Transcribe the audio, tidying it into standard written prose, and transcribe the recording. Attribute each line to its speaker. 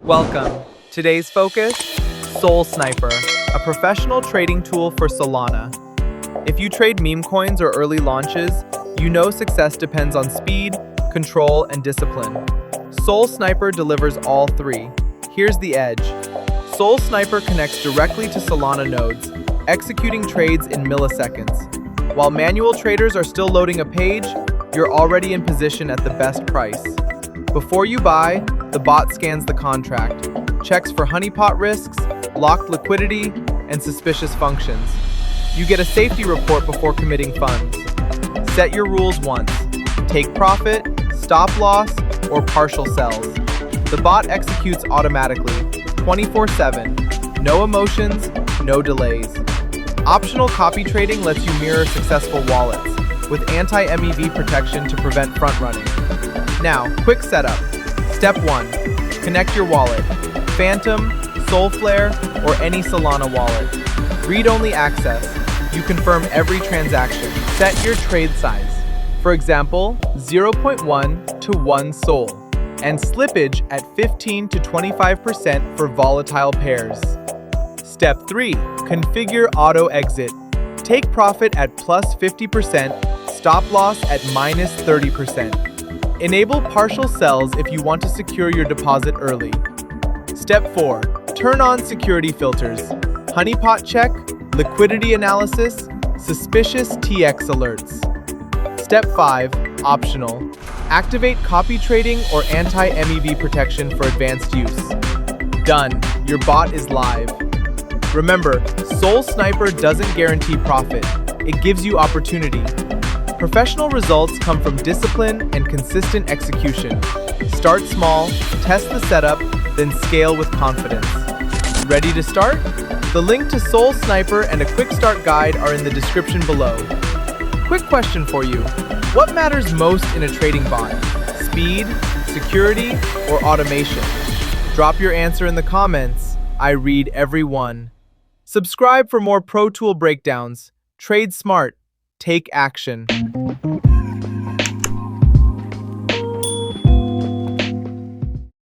Speaker 1: Welcome. Today's focus, Sniper, a professional trading tool for Solana. If you trade meme coins or early launches, you know success depends on speed, control, and discipline. Sniper delivers all three. Here's the edge. Sniper connects directly to Solana nodes, executing trades in milliseconds. While manual traders are still loading a page, you're already in position at the best price. Before you buy, the bot scans the contract, checks for honeypot risks, locked liquidity, and suspicious functions. You get a safety report before committing funds. Set your rules once. Take profit, stop loss, or partial sells. The bot executes automatically, 24/7. No emotions, no delays. Optional copy trading lets you mirror successful wallets, with anti-MEV protection to prevent front-running. Now, quick setup. Step 1. Connect your wallet. Phantom, Solflare, or any Solana wallet. Read-only access. You confirm every transaction. Set your trade size. For example, 0.1 to 1 Sol, and slippage at 15 to 25% for volatile pairs. Step 3. Configure auto exit. Take profit at plus 50%, stop loss at minus 30%. Enable partial sells if you want to secure your deposit early. Step 4. Turn on security filters. Honeypot check, liquidity analysis, suspicious TX alerts. Step 5. Optional. Activate copy trading or anti-MEV protection for advanced use. Done. Your bot is live. Remember, Sniper doesn't guarantee profit. It gives you opportunity. Professional results come from discipline and consistent execution. Start small, test the setup, then scale with confidence. Ready to start? The link to Sniper and a quick start guide are in the description below. Quick question for you. What matters most in a trading bot? Speed, security, or automation? Drop your answer in the comments. I read every one. Subscribe for more Pro Tool breakdowns. Trade smart. Take action.